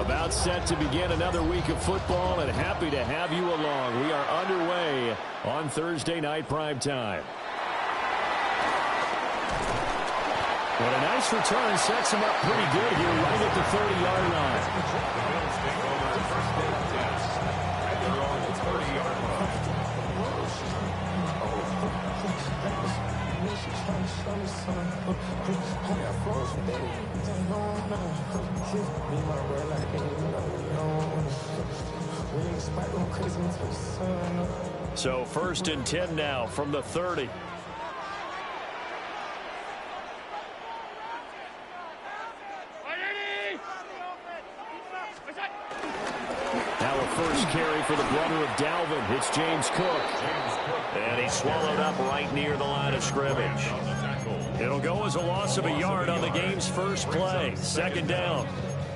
About set to begin another week of football, and happy to have you along. We are underway on Thursday night primetime. What a nice return. Sets him up pretty good here right at the 30-yard line. So 1st and 10 now from the 30. Now a first carry for the brother of Dalvin. It's James Cook. And he's swallowed up right near the line of scrimmage. It'll go as a loss of a yard on the game's first play. 2nd down.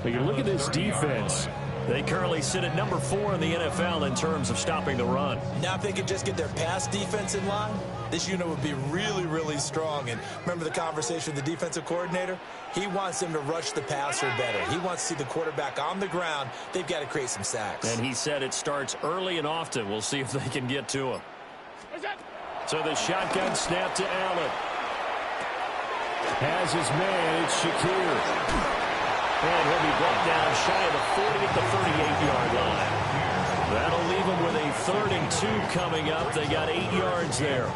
But you look at this defense. They currently sit at number 4 in the NFL in terms of stopping the run. Now if they could just get their pass defense in line, this unit would be really, really strong. And remember the conversation with the defensive coordinator? He wants them to rush the passer better. He wants to see the quarterback on the ground. They've got to create some sacks. And he said it starts early and often. We'll see if they can get to him. So the shotgun snap to Allen. Has his man, it's Shakir. And he'll be brought down shy of the 40 at the 38-yard line. That'll leave him with a 3rd and 2 coming up. They got 8 yards there.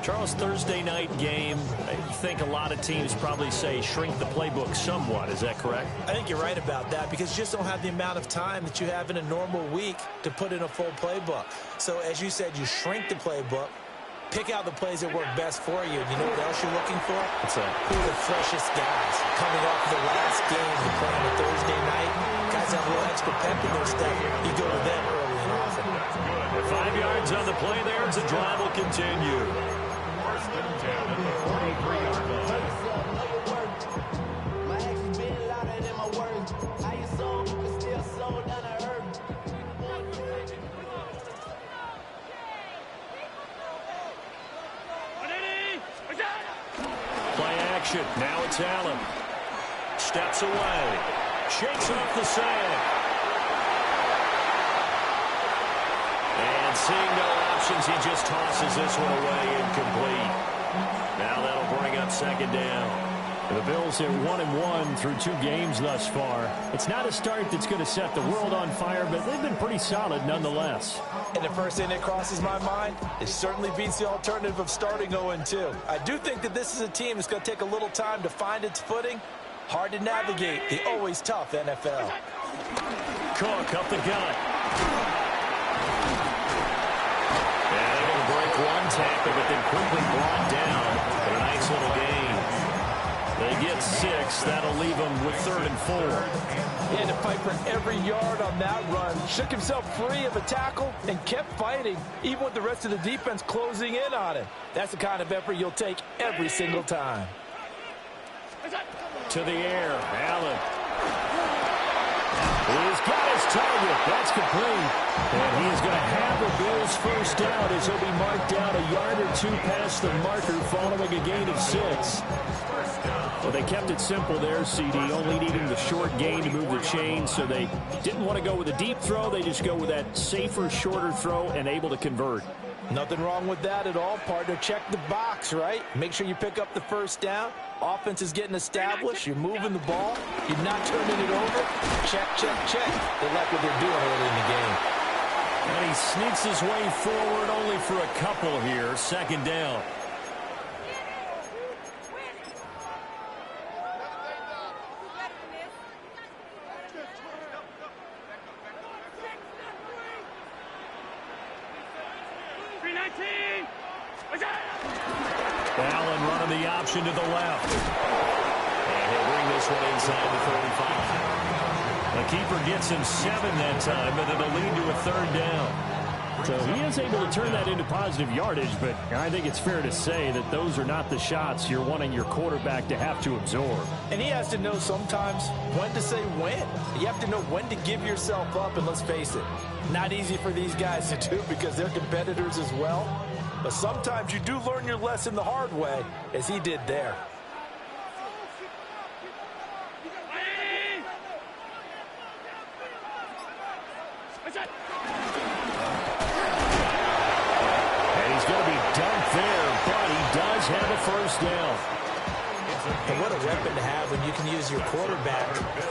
Charles, Thursday night game, I think a lot of teams probably say shrink the playbook somewhat. Is that correct? I think you're right about that because you just don't have the amount of time that you have in a normal week to put in a full playbook. So as you said, you shrink the playbook. Pick out the plays that work best for you. And you know what else you're looking for? What's that? Who are the freshest guys coming off the last game to play on a Thursday night? Guys have a little extra pep in their step. You go to them early and often. With 5 yards on the play there, the drive will continue. Now it's Allen. Steps away. Shakes off the sand. And seeing no options, he just tosses this one away incomplete. Now that'll bring up 2nd down. The Bills are 1-1 through 2 games thus far. It's not a start that's going to set the world on fire, but they've been pretty solid nonetheless. And the first thing that crosses my mind, it certainly beats the alternative of starting 0-2. I do think that this is a team that's going to take a little time to find its footing. Hard to navigate the always tough NFL. Cook up the gut. And able to break one tackle, but then quickly brought down for a nice little gain. They get 6. That'll leave them with 3rd and 4. He had to fight for every yard on that run. Shook himself free of a tackle and kept fighting, even with the rest of the defense closing in on him. That's the kind of effort you'll take every single time. To the air, Allen. He's got his target. That's complete. And he is going to have the Bills first down as he'll be marked down a yard or 2 past the marker following a gain of 6. Well, they kept it simple there, CD, only needing the short gain to move the chain, so they didn't want to go with a deep throw. They just go with that safer, shorter throw and able to convert. Nothing wrong with that at all, partner. Check the box, right? Make sure you pick up the first down. Offense is getting established. You're moving the ball. You're not turning it over. Check, check, check. They like what they're doing early in the game. And he sneaks his way forward only for a couple here. 2nd down. Allen running the option to the left. And he'll bring this one inside the 35. The keeper gets him 7 that time, but it'll lead to a 3rd down. So he is able to turn that into positive yardage, but I think it's fair to say that those are not the shots you're wanting your quarterback to have to absorb. And he has to know sometimes when to say when. You have to know when to give yourself up, and let's face it, not easy for these guys to do because they're competitors as well. But sometimes you do learn your lesson the hard way, as he did there. And he's going to be dumped there, but he does have a first down. And what a weapon to have when you can use your quarterback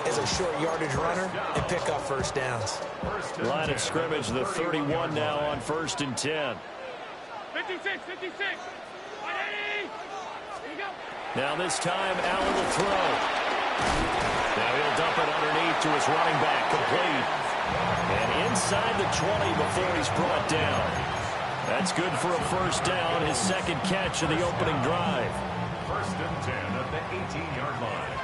as a short yardage runner and pick up first downs. Line of scrimmage, the 31 now on 1st and 10. 56. Now this time, Allen will throw. Now he'll dump it underneath to his running back, complete. And inside the 20 before he's brought down. That's good for a first down, his second catch of the opening drive. 1st and 10 at the 18-yard line.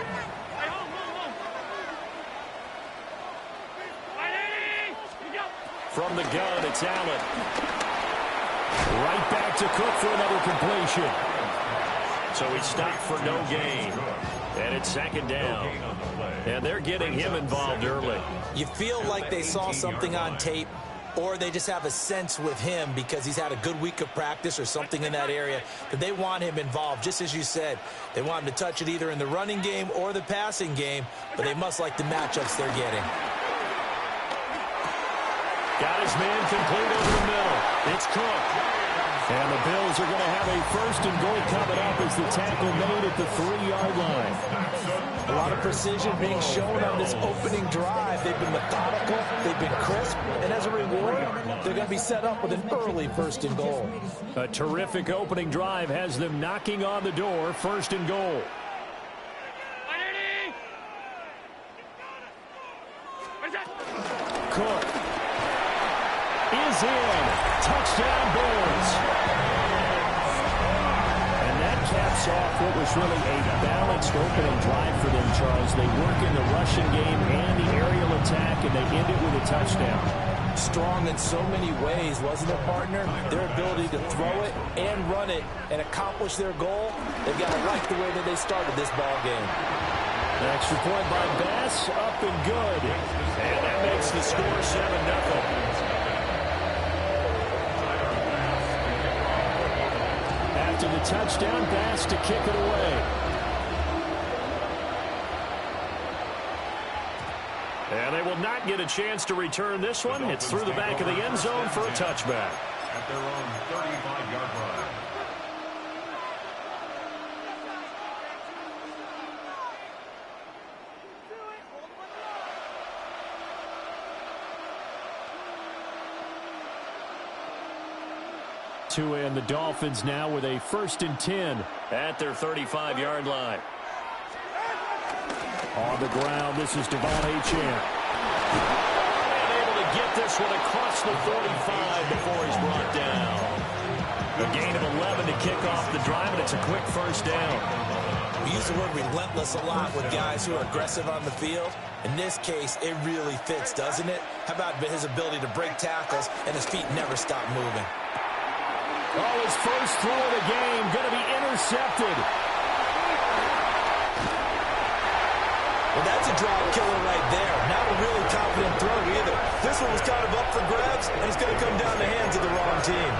From the gun, it's Allen. Right back to Cook for another completion. So he stopped for no gain. And it's 2nd down. And they're getting him involved early. You feel like they saw something on tape, or they just have a sense with him because he's had a good week of practice or something in that area that they want him involved, just as you said. They want him to touch it either in the running game or the passing game, but they must like the matchups they're getting. Got his man complete over the middle. It's Cook. And the Bills are going to have a 1st and goal coming up as the tackle made at the 3-yard line. A lot of precision being shown on this opening drive. They've been methodical, they've been crisp, and as a reward, they're going to be set up with an early 1st and goal. A terrific opening drive has them knocking on the door, 1st and goal. Cook is in. Touchdown, Bills. And that caps off what was really a balanced opening drive for them, Charles. They work in the rushing game and the aerial attack, and they end it with a touchdown. Strong in so many ways, wasn't it, partner? Their ability to throw it and run it and accomplish their goal, they've got to like the way that they started this ball game. An extra point by Bass, up and good. And that makes the score 7-0. After the touchdown, Bass to kick it away. And they will not get a chance to return this one. It's through the back of the end zone for a touchback. At their own 35-yard line. And the Dolphins now with a 1st and 10 at their 35-yard line. On the ground, this is Devon Achane. And able to get this one across the 45 before he's brought down. A gain of 11 to kick off the drive, and it's a quick first down. We use the word relentless a lot with guys who are aggressive on the field. In this case, it really fits, doesn't it? How about his ability to break tackles and his feet never stop moving? Oh, his first throw of the game going to be intercepted. Well, that's a drop killer right there. Not a really confident throw either. This one was kind of up for grabs, and it's going to come down the hands of the wrong team.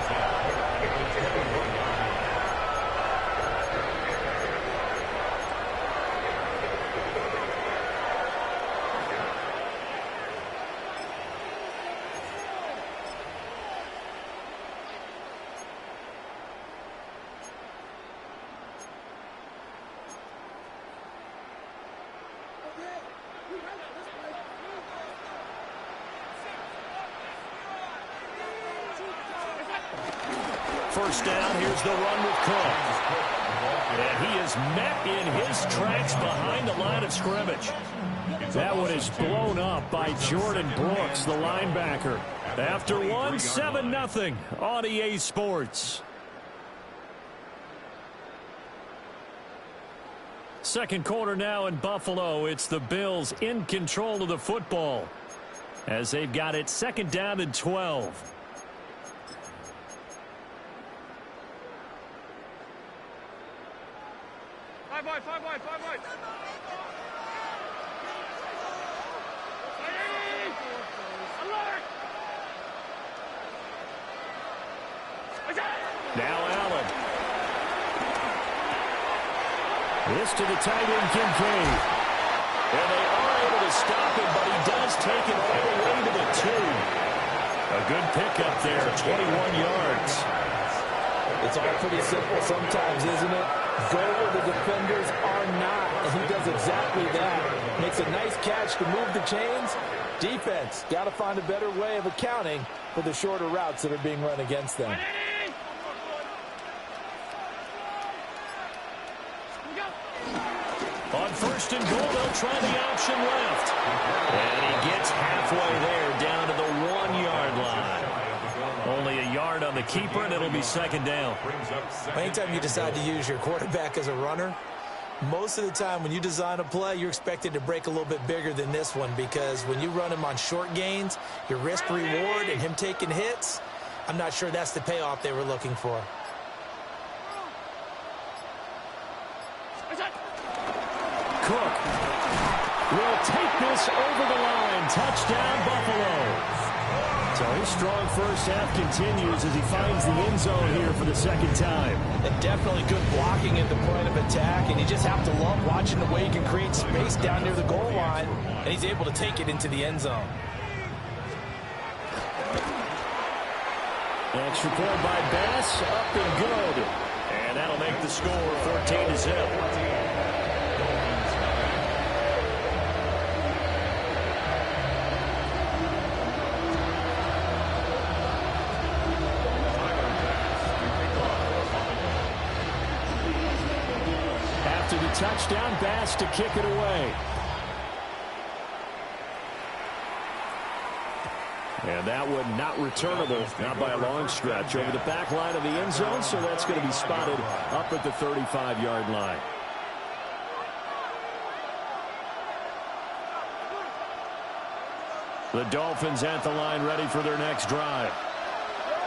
First down, here's the run with Cook. And he is met in his tracks behind the line of scrimmage. That one is blown up by Jordan Brooks, the linebacker. After one, 7-0 on EA Sports. Second quarter now in Buffalo. It's the Bills in control of the football as they've got it 2nd down and 12. Five wide. Now Allen. This to the tight end, Kincaid. And they are able to stop him, but he does take it all the way to the 2. good pickup there, 21 yards. It's all pretty simple sometimes, isn't it? Go where the defenders are not, and he does exactly that. Makes a nice catch to move the chains. Defense, got to find a better way of accounting for the shorter routes that are being run against them. On first and goal, they'll try the option left. And he gets halfway there, down to the 1-yard line. Only a yard on the keeper, and it'll be second down. Anytime you decide to use your quarterback as a runner, most of the time when you design a play, you're expected to break a little bit bigger than this one, because when you run him on short gains, your risk-reward and him taking hits, I'm not sure that's the payoff they were looking for. Cook will take this over the line. Touchdown, Buffalo. So his strong first half continues as he finds the end zone here for the second time. And definitely good blocking at the point of attack, and you just have to love watching the way he can create space down near the goal line, and he's able to take it into the end zone. Extra point by Bass, up and good. And that'll make the score 14-0. Touchdown, Bass to kick it away. And that one not returnable, not by a long stretch, over the back line of the end zone, so that's going to be spotted up at the 35-yard line. The Dolphins at the line, ready for their next drive.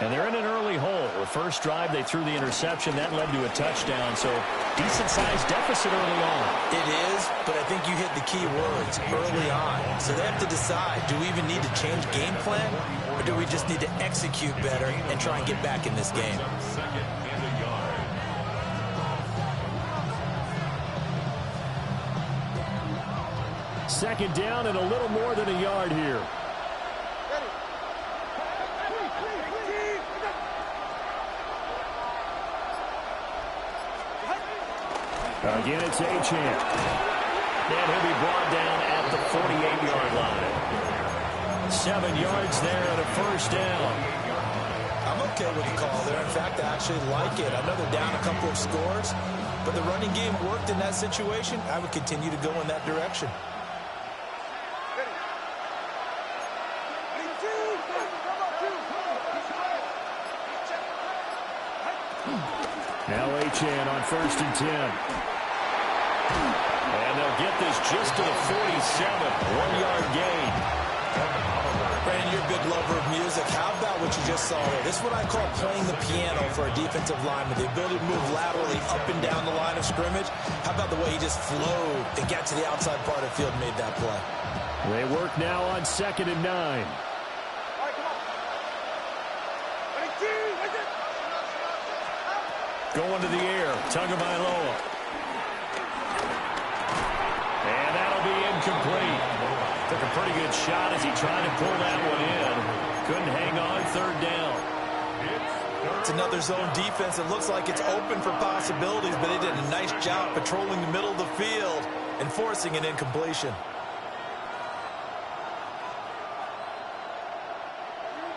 And they're in an early hole. The first drive, they threw the interception. That led to a touchdown, so decent-sized deficit early on. It is, but I think you hit the key words, early on. So they have to decide, do we even need to change game plan, or do we just need to execute better and try and get back in this game? Second down and a little more than a yard here. Again, it's Achane. And he'll be brought down at the 48-yard line. 7 yards there and a first down. I'm okay with the call there. In fact, I actually like it. I know they're down a couple of scores, but the running game worked in that situation. I would continue to go in that direction. Now Achane on first and 10. And they'll get this just to the 47. 1-yard gain. Brandon, you're a big lover of music. How about what you just saw there? This is what I call playing the piano for a defensive lineman. The ability to move laterally up and down the line of scrimmage. How about the way he just flowed and got to the outside part of the field and made that play? They work now on 2nd and 9. Going to the air, Tagovailoa. And that'll be incomplete. Took a pretty good shot as he tried to pull that one in. Couldn't hang on, third down. It's another zone defense. It looks like it's open for possibilities, but they did a nice job patrolling the middle of the field and forcing an incompletion.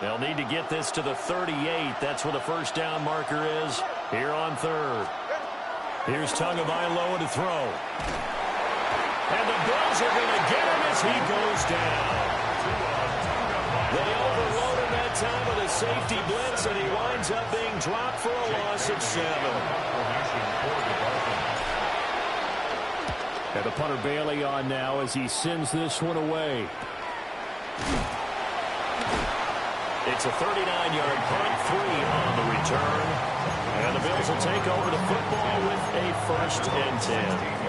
They'll need to get this to the 38. That's where the first down marker is here on third. Here's Tagovailoa to throw. And the Bills are going to get him as he goes down. They overload him that time with a safety blitz, and he winds up being dropped for a loss of 7. And the punter Bailey on now as he sends this one away. It's a 39-yard punt, 3 on the return. And the Bills will take over the football with a 1st and 10.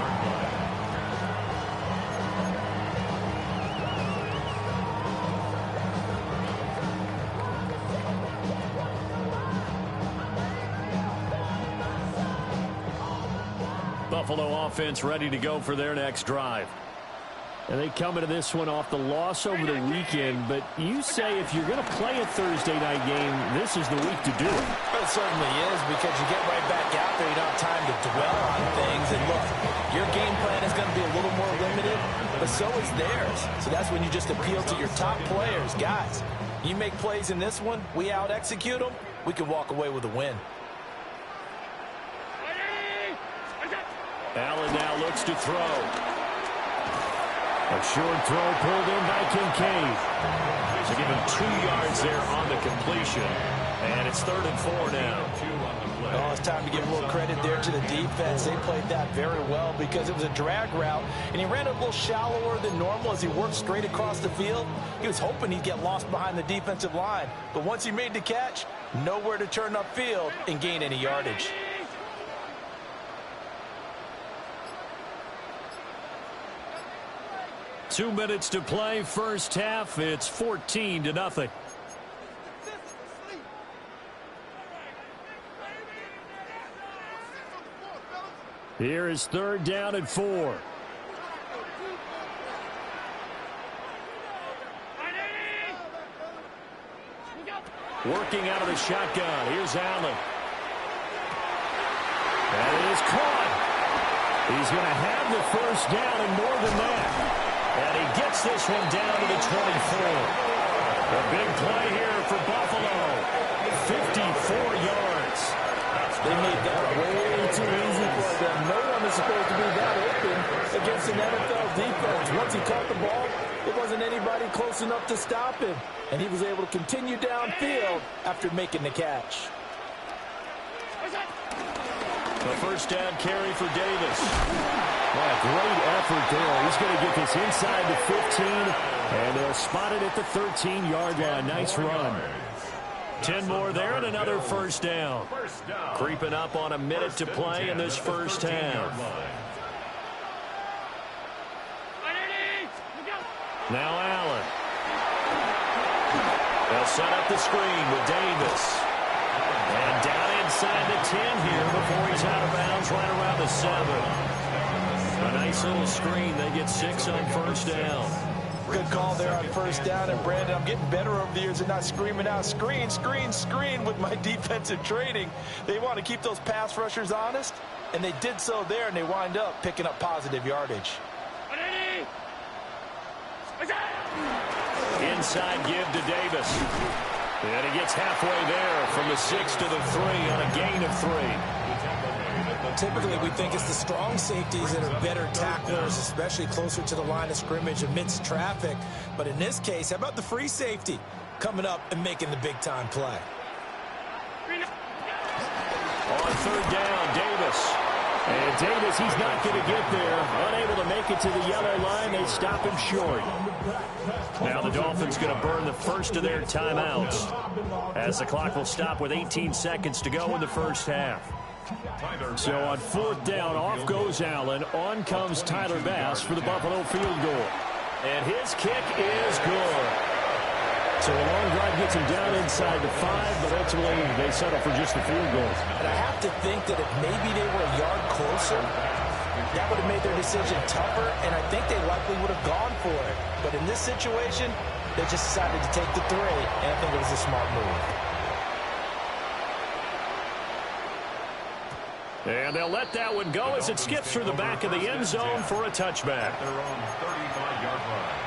Buffalo offense ready to go for their next drive. And they come into this one off the loss over the weekend, but you say if you're going to play a Thursday night game, this is the week to do it. It certainly is, because you get right back out there. You don't have time to dwell on things. And look, your game plan is going to be a little more limited, but so is theirs. So that's when you just appeal to your top players. Guys, you make plays in this one, we out-execute them, we can walk away with a win. Allen now looks to throw. A short throw pulled in by Kincaid. So give him 2 yards there on the completion. And it's 3rd and 4 now. Oh, it's time to give a little credit there to the defense. They played that very well because it was a drag route, and he ran a little shallower than normal as he worked straight across the field. He was hoping he'd get lost behind the defensive line. But once he made the catch, nowhere to turn upfield and gain any yardage. Two minutes to play, first half. It's 14-0. Here is 3rd down and 4. Working out of the shotgun. Here's Allen. That is caught. He's going to have the first down and more than that. And he gets this one down to the 24. A big play here for Buffalo. 54 yards. They made that way too easy for them. No one is supposed to be that open against an NFL defense. Once he caught the ball, there wasn't anybody close enough to stop him. And he was able to continue downfield after making the catch. The first down carry for Davis. Wow, great effort there. He's going to get this inside the 15, and they'll spot it at the 13-yard line. Nice run. 10 more there and another first down. Creeping up on a minute to play in this first half. Now Allen. They'll set up the screen with Davis. And down inside the 10 here before he's out of bounds right around the 7. A nice little screen. They get 6 on first down. Good call there on first down. And, Brandon, I'm getting better over the years and not screaming out, screen, screen, screen with my defensive training. They want to keep those pass rushers honest, and they did so there, and they wind up picking up positive yardage. Inside give to Davis. And he gets halfway there from the 6 to the 3 on a gain of 3. Typically, we think it's the strong safeties that are better tacklers, especially closer to the line of scrimmage amidst traffic. But in this case, how about the free safety coming up and making the big-time play? On 3rd down, Davis. And Davis, he's not going to get there. Unable to make it to the yellow line. They stop him short. Now the Dolphins going to burn the first of their timeouts as the clock will stop with 18 seconds to go in the first half. So on 4th down, off goes Allen. On comes Tyler Bass for the Buffalo field goal. And his kick is good. So a long drive gets him down inside the 5, but ultimately they settle for just the field goal. And I have to think that if maybe they were a yard closer, that would have made their decision tougher, and I think they likely would have gone for it. But in this situation, they just decided to take the 3, and I think it was a smart move. And they'll let that one go as it skips through the back of the end zone for a touchback. Their own 35-yard line.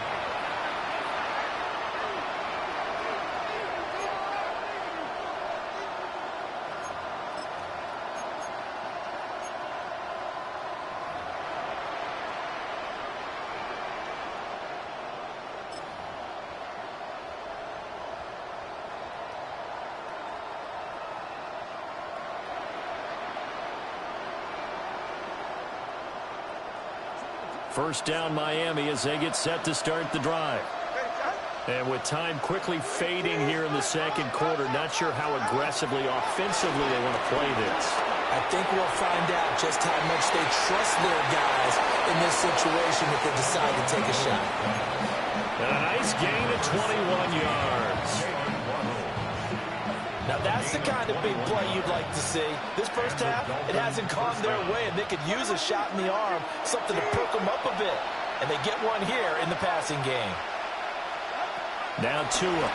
First down Miami as they get set to start the drive. And with time quickly fading here in the second quarter, not sure how aggressively, offensively they want to play this. I think we'll find out just how much they trust their guys in this situation if they decide to take a shot. And a nice gain of 21 yards. Now that's the kind of big play you'd like to see. This first half, it hasn't gone their way, and they could use a shot in the arm, something to perk them up a bit. and they get one here in the passing game. Now Tua.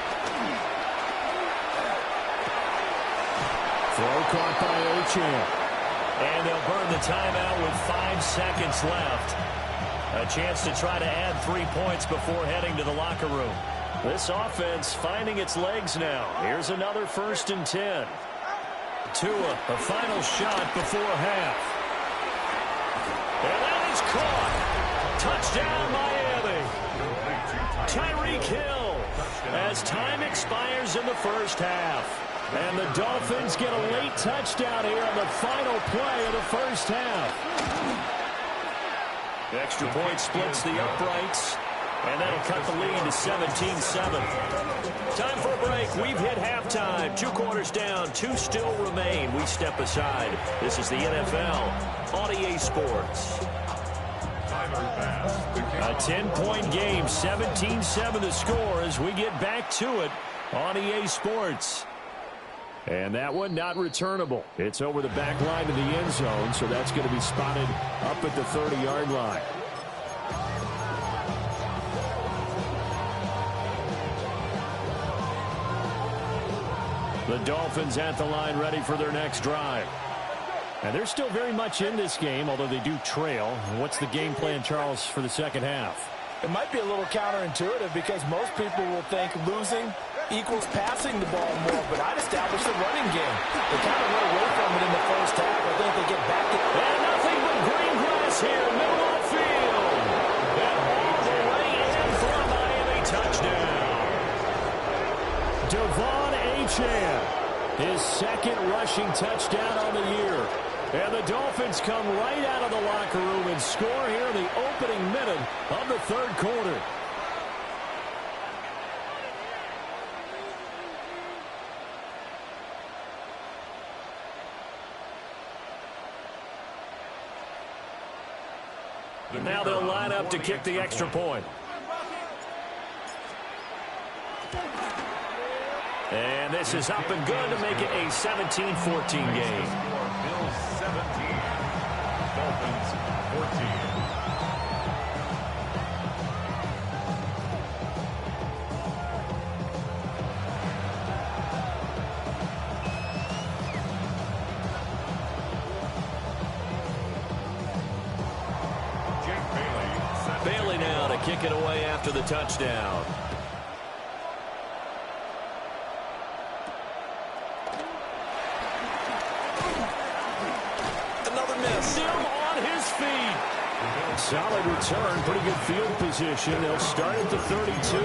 Throw caught by Ochan. And they'll burn the timeout with 5 seconds left. A chance to try to add 3 points before heading to the locker room. This offense finding its legs now. Here's another 1st and 10. Tua, a final shot before half. And that is caught. Touchdown, Miami. Tyreek Hill as time expires in the first half. And the Dolphins get a late touchdown here on the final play of the first half. The extra point splits the uprights, and that'll cut the lead to 17-7. Time for a break. We've hit halftime. 2 quarters down, 2 still remain. We step aside. This is the NFL on EA Sports. A 10-point game, 17-7 the score as we get back to it on EA Sports. And that one not returnable. It's over the back line of the end zone, so that's going to be spotted up at the 30-yard line. The Dolphins at the line ready for their next drive. And they're still very much in this game, although they do trail. What's the game plan, Charles, for the second half? It might be a little counterintuitive because most people will think losing equals passing the ball more, but I'd establish the running game. They kind of went away from it in the first half. I think they get back to it. And nothing but green grass here, middle of the field. And all the way in for a Miami touchdown. Devon Achane, his 2nd rushing touchdown on the year. And the Dolphins come right out of the locker room and score here in the opening minute of the 3rd quarter. Now they'll line up to kick the extra point. And this is up and good to make it a 17-14 game. Bills 17, Dolphins 14. Bailey now to kick it away after the touchdown. Another miss. Still on his feet. Solid return, pretty good field position. They'll start at the 32.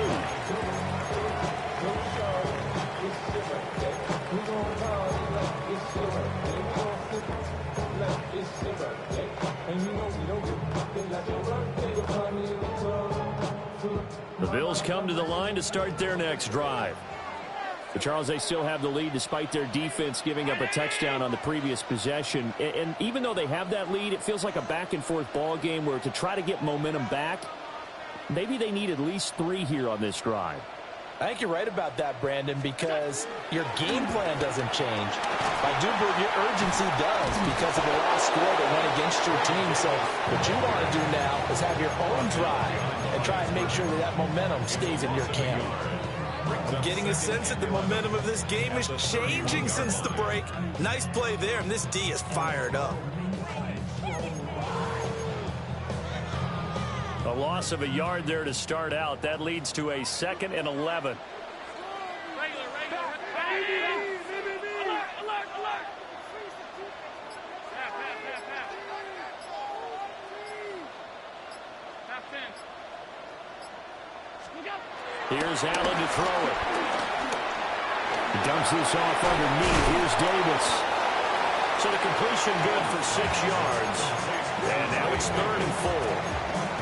The Bills come to the line to start their next drive. But Charles, they still have the lead despite their defense giving up a touchdown on the previous possession. And even though they have that lead, it feels like a back-and-forth ball game where to try to get momentum back, maybe they need at least 3 here on this drive. I think you're right about that, Brandon, because your game plan doesn't change. I do believe your urgency does because of the last score that went against your team. So what you want to do now is have your own drive and try and make sure that that momentum stays in your camp. I'm getting a sense that the momentum of this game is changing since the break. Nice play there, and this D is fired up. A loss of a yard there to start out. That leads to a 2nd and 11. Here's Allen to throw it. He dumps this off underneath. Here's Davis. So the completion good for 6 yards. And now it's 3rd and 4.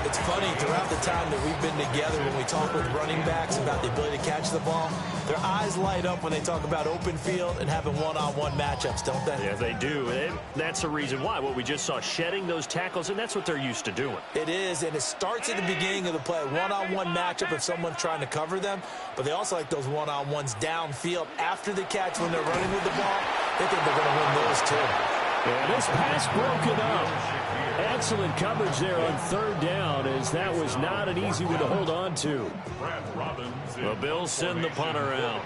It's funny, throughout the time that we've been together, when we talk with running backs about the ability to catch the ball, their eyes light up when they talk about open field and having one-on-one matchups, don't they? Yeah, they do. And that's the reason why. What we just saw, shedding those tackles, and that's what they're used to doing. It is, and it starts at the beginning of the play. One-on-one matchup if someone's trying to cover them, but they also like those one-on-ones downfield after the catch when they're running with the ball. They think they're going to win those too. And this pass broken up. Excellent coverage there on third down, as that was not an easy one to hold on to. The Bills send the punter out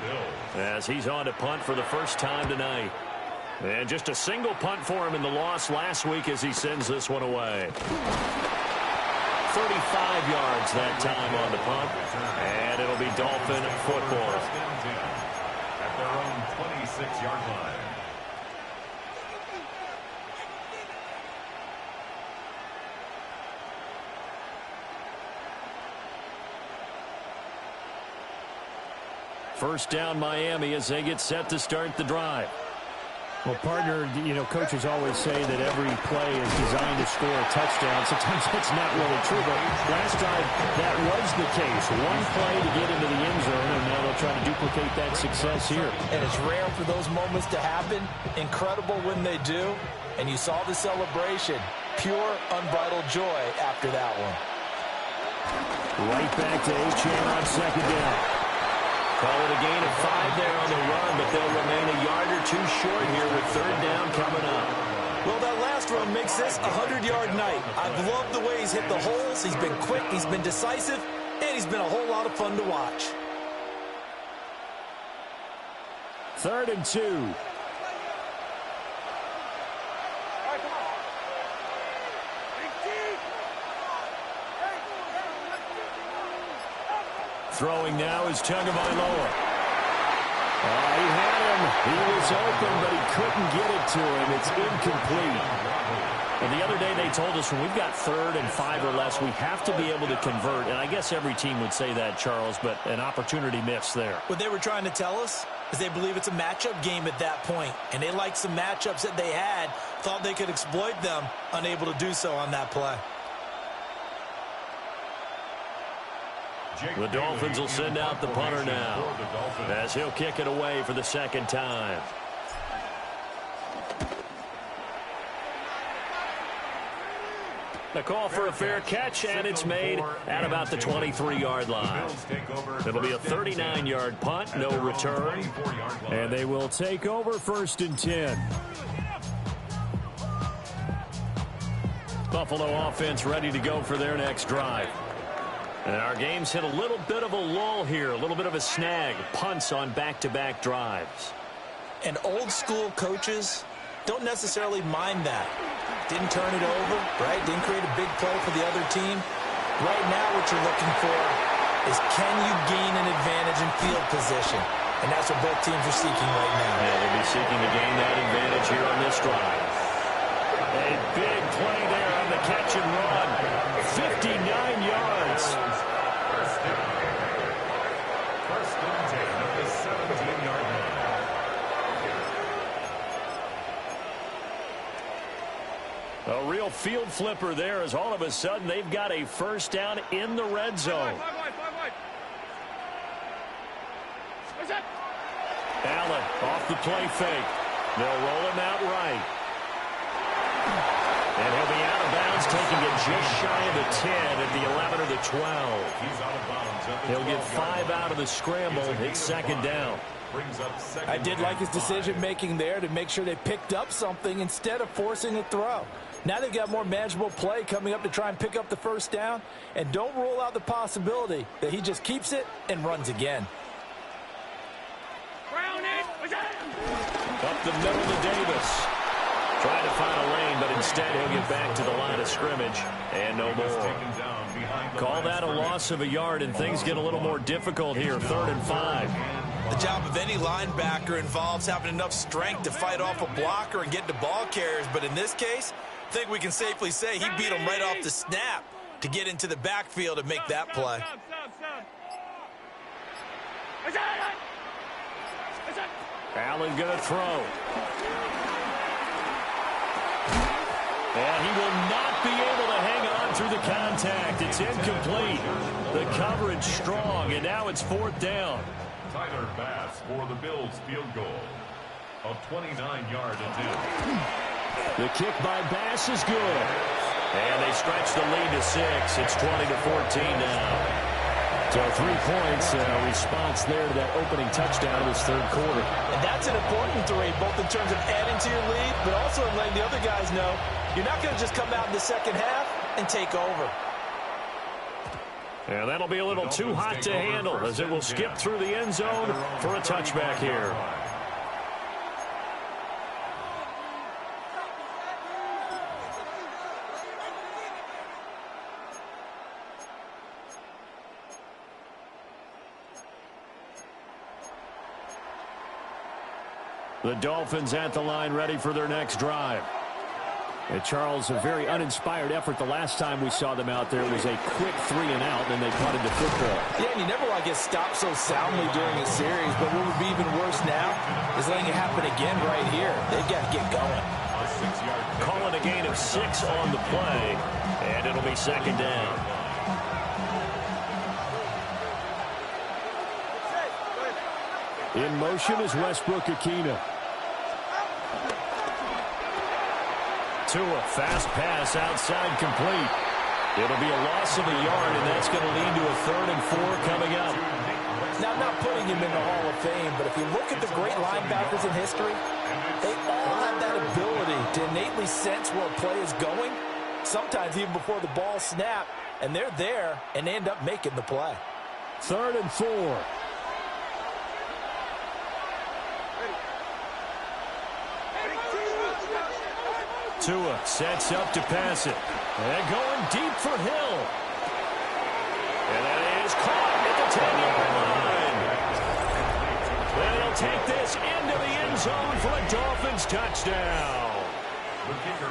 as he's on to punt for the first time tonight. And just a single punt for him in the loss last week as he sends this one away. 35 yards that time on the punt, and it'll be Dolphin football. At their own 26-yard line. First down Miami as they get set to start the drive. Well, partner, coaches always say that every play is designed to score a touchdown. Sometimes that's not really true, but last time that was the case. One play to get into the end zone, and now they'll try to duplicate that success here. And it's rare for those moments to happen. Incredible when they do. And you saw the celebration. Pure, unbridled joy after that one. Right back to Achane on second down. Call it a gain of 5 there on the run, but they'll remain a yard or two short here with third down coming up. Well, that last run makes this a 100-yard night. I've loved the way he's hit the holes. He's been quick, he's been decisive, and he's been a whole lot of fun to watch. 3rd and 2. Throwing now is Tagovailoa. He had him. He was open, but he couldn't get it to him. It's incomplete. And the other day they told us when we've got 3rd and 5 or less, we have to be able to convert. And I guess every team would say that, Charles, but an opportunity missed there. What they were trying to tell us is they believe it's a matchup game at that point. And they liked some matchups that they had, thought they could exploit them, unable to do so on that play. The Dolphins will send out the punter now as he'll kick it away for the second time. The call for a fair catch, and it's made at about the 23-yard line. It'll be a 39-yard punt, no return, and they will take over 1st and 10. Buffalo offense ready to go for their next drive. And our game's hit a little bit of a lull here, a little bit of a snag. Punts on back-to-back drives. And old-school coaches don't necessarily mind that. Didn't turn it over, right? Didn't create a big play for the other team. Right now what you're looking for is can you gain an advantage in field position? And that's what both teams are seeking right now. Yeah, they'll be seeking to gain that advantage here on this drive. A big play there on the catch and run. 59 yards. First and 10 at the 17-yard line. A real field flipper there as all of a sudden they've got a first down in the red zone. Allen off the play fake. They'll roll him out right. And he'll be out of bounds, taking it just shy of the 10 at the 11 or the 12. He's out of bounds. He'll get 5 out of the scramble. It's second down. I did like his decision-making there to make sure they picked up something instead of forcing a throw. Now they've got more manageable play coming up to try and pick up the first down. And don't rule out the possibility that he just keeps it and runs again. Up the middle to Davis. Trying to find a lane, but instead he'll get back to the line of scrimmage. And no more. Call that a loss of a yard, and things get a little more difficult here. 3rd and 5. The job of any linebacker involves having enough strength to fight off a blocker and get to ball carriers. But in this case, I think we can safely say he beat him right off the snap to get into the backfield and make that play. Allen going to throw. And he will not be able to hang on through the contact. It's incomplete. The coverage strong, and now it's 4th down. Tyler Bass for the Bills field goal. A 29-yard attempt. The kick by Bass is good. And they stretch the lead to 6. It's 20-14 now. So 3 points, response there to that opening touchdown in this third quarter. And that's an important 3, both in terms of adding to your lead, but also in letting the other guys know you're not going to just come out in the second half and take over. And that'll be a little too hot to handle as it will skip through the end zone for a touchback here. The Dolphins at the line ready for their next drive. And Charles, a very uninspired effort the last time we saw them out there. It was a quick 3 and out, and they punted the football. Yeah, and you never want to get stopped so soundly during a series, but what would be even worse now is letting it happen again right here. They've got to get going. Calling a gain of 6 on the play, and it'll be second down. In motion is Westbrook-Ikhine. Tua, fast pass outside, complete. It'll be a loss of a yard, and that's going to lead to a 3rd and 4 coming up. Now, I'm not putting him in the Hall of Fame, but if you look at the great linebackers in history, they all have that ability to innately sense where a play is going, sometimes even before the ball snaps, and they're there and end up making the play. 3rd and 4. Tua sets up to pass it. And going deep for Hill. And that is caught at the 10-yard line. And he'll take this into the end zone for a Dolphins touchdown.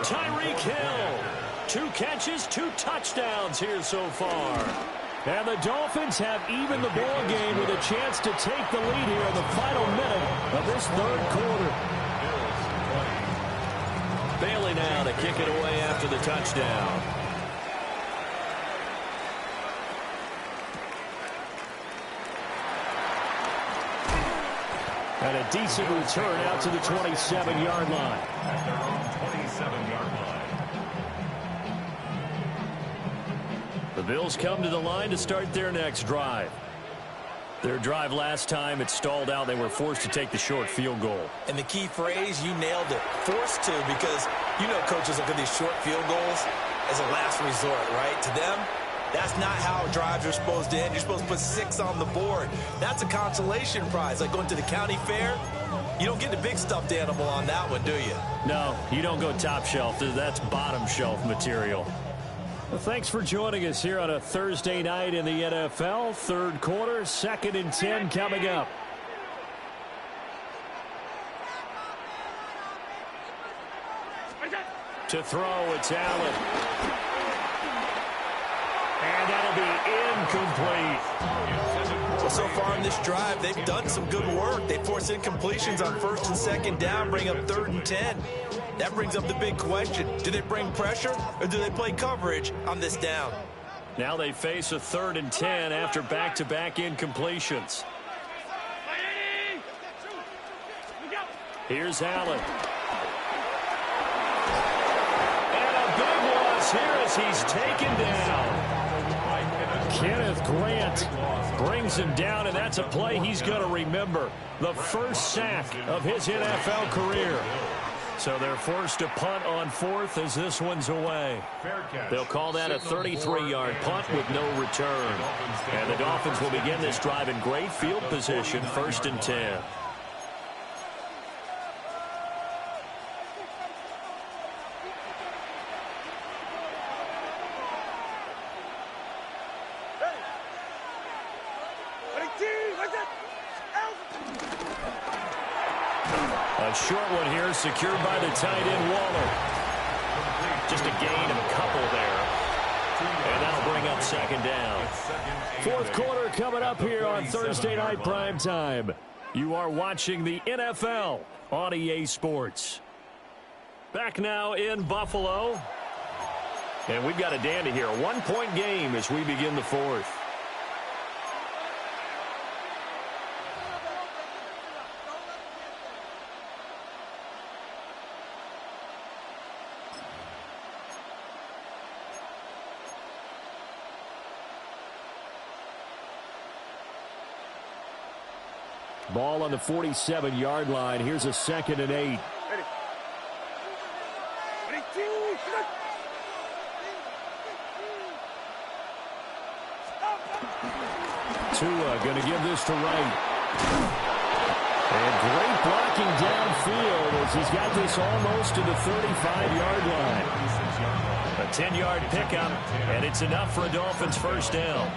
Tyreek Hill. 2 catches, 2 touchdowns here so far. And the Dolphins have even the ball game with a chance to take the lead here in the final minute of this third quarter. Bailey now to kick it away after the touchdown. And a decent return out to the 27-yard line. At their own 27-yard line. The Bills come to the line to start their next drive. Their drive last time, it stalled out. They were forced to take the short field goal. And the key phrase, you nailed it, forced to, because you know coaches look at these short field goals as a last resort, right? To them, that's not how drives are supposed to end. You're supposed to put 6 on the board. That's a consolation prize, like going to the county fair. You don't get the big stuffed animal on that one, do you? No, you don't go top shelf. That's bottom shelf material. Well, thanks for joining us here on a Thursday night in the NFL. Third quarter, 2nd and 10 coming up. To throw, it's Allen. And that'll be incomplete. Well, so far in this drive, they've done some good work. They force incompletions on 1st and 2nd down, bring up 3rd and 10. That brings up the big question. Do they bring pressure or do they play coverage on this down? Now they face a 3rd and 10 after back-to-back incompletions. Here's Allen. And a big loss here as he's taken down. Kenneth Grant brings him down, and that's a play he's going to remember. The first sack of his NFL career. So they're forced to punt on 4th as this one's away. They'll call that a 33-yard punt with no return. And the Dolphins will begin this drive in great field position, 1st and 10. A short one here secured by the tight end Waller. Just a gain of a couple there. And that'll bring up 2nd down. 4th quarter coming up here on Thursday Night Primetime. You are watching the NFL on EA Sports. Back now in Buffalo. And we've got a dandy here. A 1-point game as we begin the 4th. Ball on the 47-yard line. Here's a 2nd and 8. Tua going to give this to Wright. And great blocking downfield as he's got this almost to the 35-yard line. A 10-yard pickup, and it's enough for a Dolphins first down.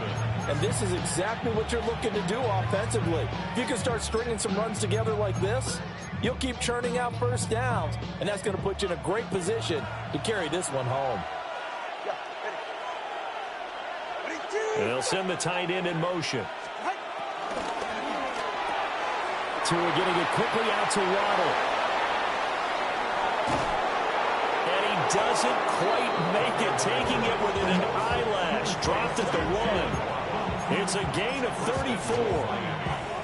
And this is exactly what you're looking to do offensively. If you can start stringing some runs together like this, you'll keep churning out first downs, and that's going to put you in a great position to carry this one home. They'll send the tight end in motion. Tua getting it quickly out to Waddle. And he doesn't quite make it, taking it within an eyelash. Dropped at the 1. It's a gain of 34.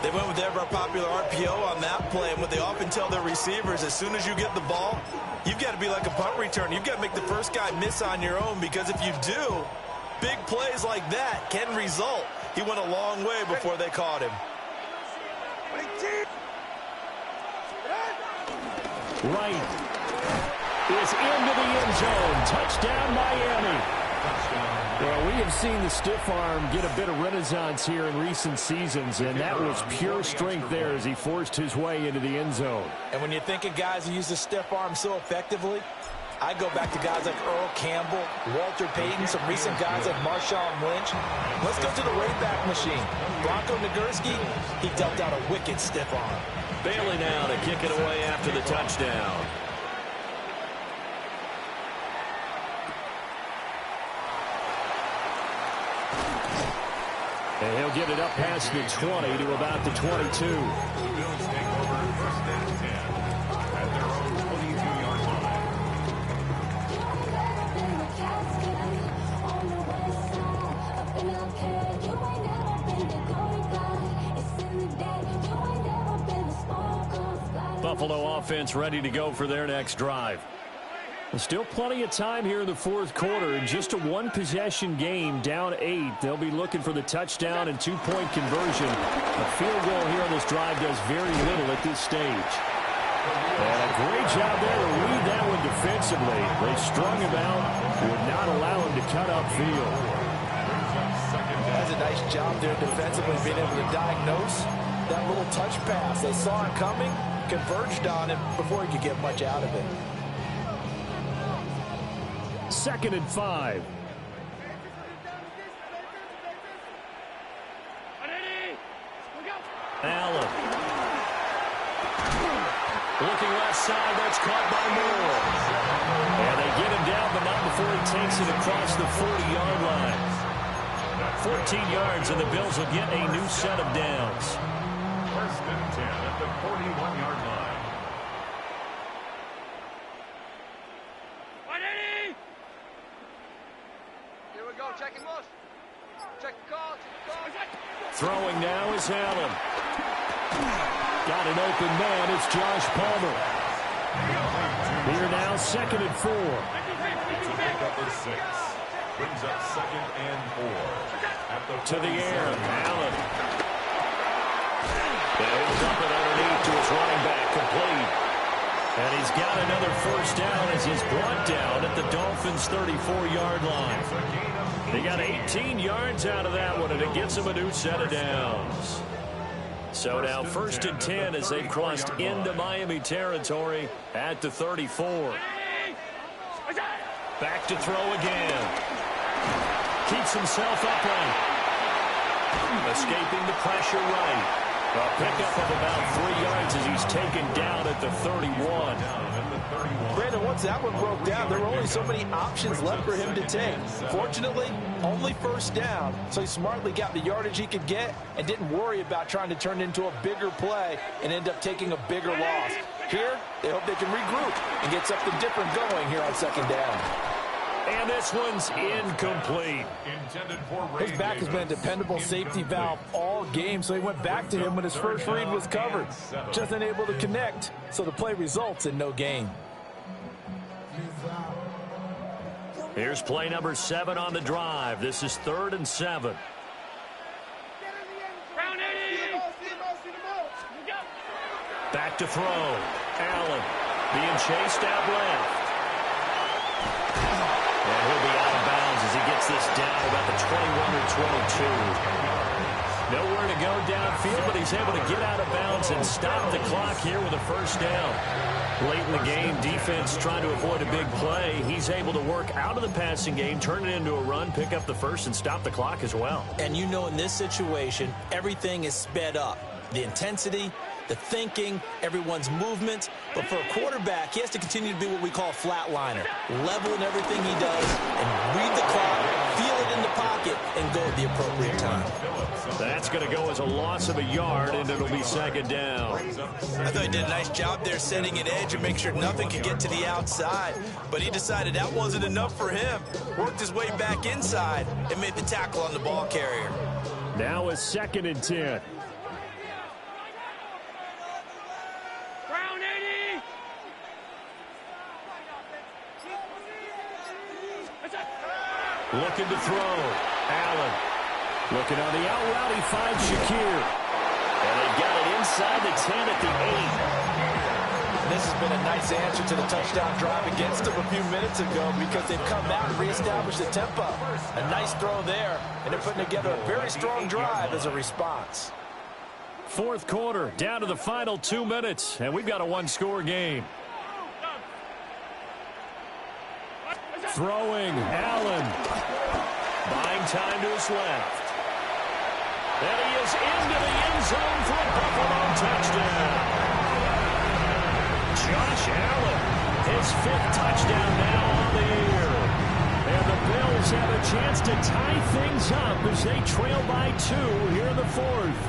They went with their popular RPO on that play, and what they often tell their receivers, as soon as you get the ball, you've got to be like a punt return. You've got to make the first guy miss on your own, because if you do, big plays like that can result. He went a long way before they caught him. Wright is into the end zone. Touchdown, Miami. Well, we have seen the stiff arm get a bit of renaissance here in recent seasons, and that was pure strength there as he forced his way into the end zone. And when you're thinking guys who use the stiff arm so effectively, I go back to guys like Earl Campbell, Walter Payton, some recent guys like Marshawn Lynch. Let's go to the Wayback Machine. Bronco Nagurski, he dealt out a wicked stiff arm. Bailey now to kick it away after the touchdown. And he'll get it up past the 20 to about the 22. The Bills take over 1st and 10 at their own 22-yard line. Buffalo offense ready to go for their next drive. Still plenty of time here in the 4th quarter. In just a one-possession game, down 8. They'll be looking for the touchdown and 2-point conversion. A field goal here on this drive does very little at this stage. And a great job there to read that one defensively. They strung him out, would not allow him to cut upfield. That's a nice job there defensively, being able to diagnose that little touch pass. They saw it coming, converged on it before he could get much out of it. 2nd and 5. Allen. Looking left side, that's caught by Moore. And they get him down, but not before he takes it across the 40-yard line. 14 yards, and the Bills will get a new set of downs. 1st and 10 at the 41-yard line. Throwing now is Allen. Got an open man. It's Josh Palmer. Here now, 2nd and 4. Pick up is 6. Brings up 2nd and 4. To the air, Allen. He's up and underneath to his running back, complete. And he's got another first down as he's brought down at the Dolphins' 34-yard line. They got 18 yards out of that one, and it gets him a new set of downs. So now 1st and 10 as they've crossed into Miami territory at the 34. Back to throw again. Keeps himself upright. Escaping the pressure right. A pickup of about 3 yards as he's taken down at the 31. Brandon, once that one broke down, there were only so many options left for him to take. Fortunately, only first down, so he smartly got the yardage he could get and didn't worry about trying to turn it into a bigger play and end up taking a bigger loss. Here, they hope they can regroup and get something different going here on 2nd down. And this one's incomplete. His back has been a dependable safety valve all game, so he went back to him when his first read was covered. Just unable to connect, so the play results in no gain. Here's play number 7 on the drive. This is 3rd and 7. Back to throw. Allen being chased out left. And he'll be out of bounds as he gets this down about the 21 or 22. Nowhere to go downfield, but he's able to get out of bounds and stop the clock here with a first down. Late in the game, defense trying to avoid a big play. He's able to work out of the passing game, turn it into a run, pick up the first, and stop the clock as well. And you know in this situation, everything is sped up. The intensity, the thinking, everyone's movement. But for a quarterback, he has to continue to be what we call a flatliner. Level in everything he does and read the clock, feel it in the pocket, and go at the appropriate time. That's going to go as a loss of a yard, and it'll be second down. I thought he did a nice job there setting an edge and make sure nothing could get to the outside. But he decided that wasn't enough for him. Worked his way back inside and made the tackle on the ball carrier. Now a 2nd and 10. Brown 80. Looking to throw. Allen. Looking on the out route, he finds Shakir. And they've got it inside the 10 at the 8. This has been a nice answer to the touchdown drive against them a few minutes ago because they've come out and reestablished the tempo. A nice throw there, and they're putting together a very strong drive as a response. 4th quarter, down to the final 2 minutes, and we've got a one-score game. Throwing, Allen. Buying time to his left. And he is into the end zone for a Buffalo touchdown. Josh Allen, his 5th touchdown now on the year. And the Bills have a chance to tie things up as they trail by 2 here in the 4th.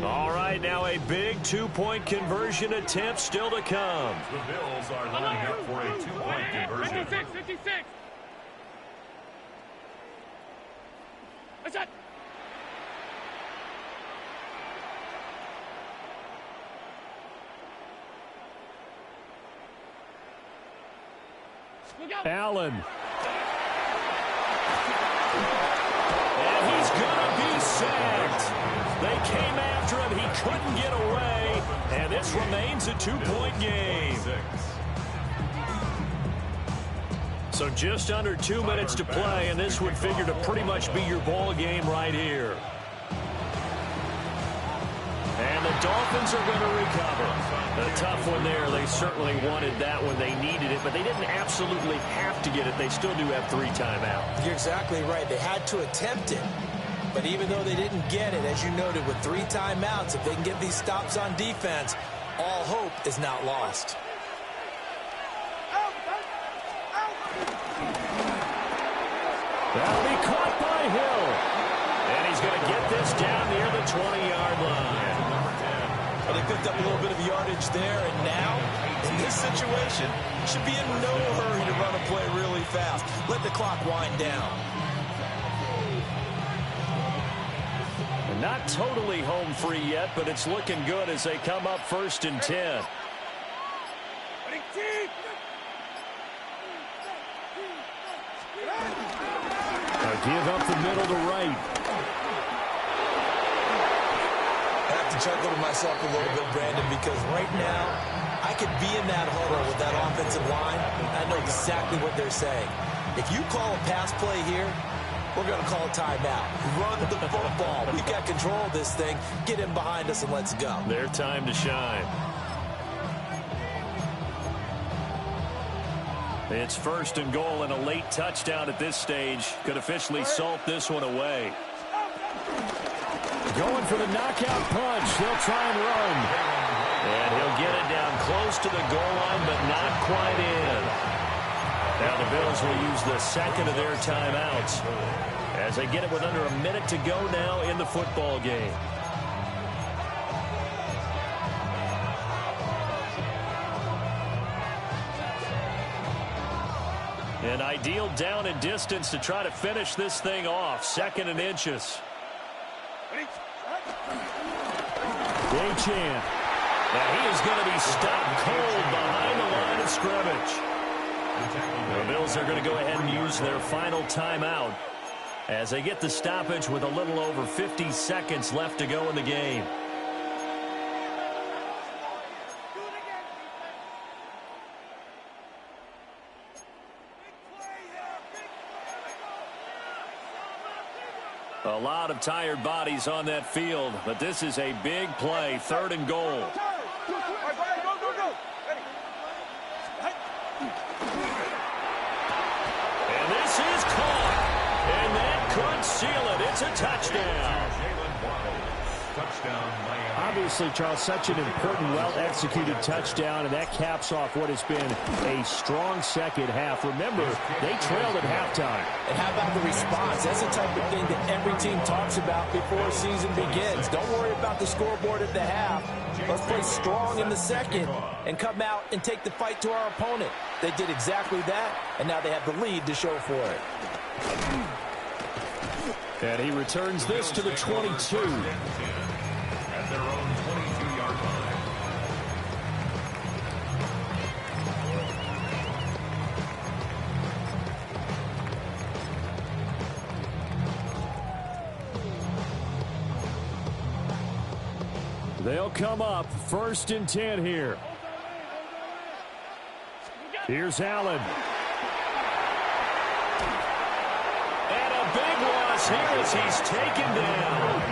All right, now a big 2-point conversion attempt still to come. The Bills are lining up for a 2-point conversion. 56, 56. What's that? Allen. And he's going to be sacked. They came after him. He couldn't get away. And this remains a 2-point game. So just under 2 minutes to play, and this would figure to pretty much be your ball game right here. And the Dolphins are going to recover. A tough one there. They certainly wanted that when they needed it, but they didn't absolutely have to get it. They still do have 3 timeouts. You're exactly right. They had to attempt it. But even though they didn't get it, as you noted, with 3 timeouts, if they can get these stops on defense, all hope is not lost. That'll be caught by Hill. And he's going to get this down near the 20-yard line. Well, they picked up a little bit of yardage there, and now, in this situation, should be in no hurry to run a play really fast. Let the clock wind down. And not totally home free yet, but it's looking good as they come up 1st and 10. Give up the middle to right. I have to chuckle to myself a little bit, Brandon, because right now, I could be in that huddle with that offensive line. I know exactly what they're saying. If you call a pass play here, we're going to call a timeout. Run the football. We've got control of this thing. Get in behind us and let's go. Their time to shine. It's 1st and goal, and a late touchdown at this stage could officially salt this one away. Going for the knockout punch. They'll try and run. And he'll get it down close to the goal line, but not quite in. Now the Bills will use the 2nd of their timeouts as they get it with under a minute to go now in the football game. An ideal down and distance to try to finish this thing off. 2nd and inches. Achane. Now he is going to be stopped cold behind the line of scrimmage. The Bills are going to go ahead and use their final timeout as they get the stoppage with a little over 50 seconds left to go in the game. A lot of tired bodies on that field, but this is a big play, 3rd and goal. And this is caught, and that could seal it. It's a touchdown. Obviously, Charles, such an important, well-executed touchdown, and that caps off what has been a strong second half. Remember, they trailed at halftime. And how about the response? That's the type of thing that every team talks about before a season begins. Don't worry about the scoreboard at the half. Let's play strong in the second and come out and take the fight to our opponent. They did exactly that, and now they have the lead to show for it. And he returns this to the 22. At their own 22-yard line. They'll come up 1st and 10 here. Here's Allen. And a big loss here as he's taken down.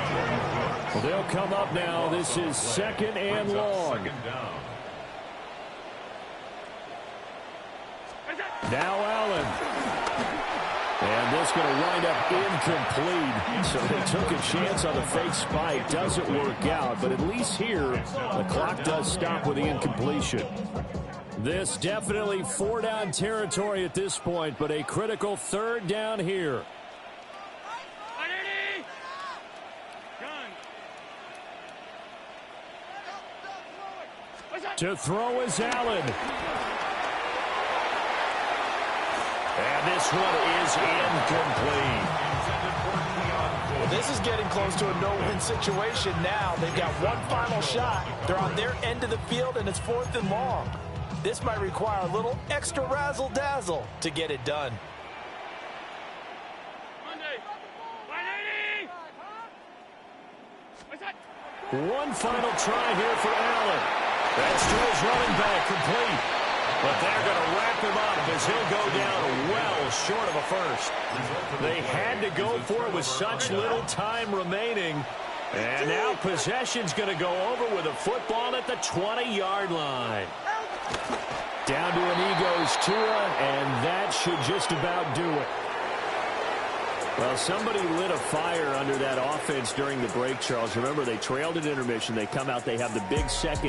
Well, they'll come up now. This is 2nd and long. Now Allen. And this going to wind up incomplete. So they took a chance on the fake spike. Doesn't work out, but at least here, the clock does stop with the incompletion. This definitely 4-down territory at this point, but a critical 3rd down here. To throw is Allen. And this one is incomplete. Well, this is getting close to a no-win situation now. They've got one final shot. They're on their end of the field, and it's 4th and long. This might require a little extra razzle-dazzle to get it done. One final try here for Allen. That's to his running back, complete. But they're going to wrap him up as he'll go down well short of a first. They had to go for it with such little time remaining. And now possession's going to go over with a football at the 20-yard line. Down to an knee goes Tua, and that should just about do it. Well, somebody lit a fire under that offense during the break, Charles. Remember, they trailed at intermission. They come out, they have the big second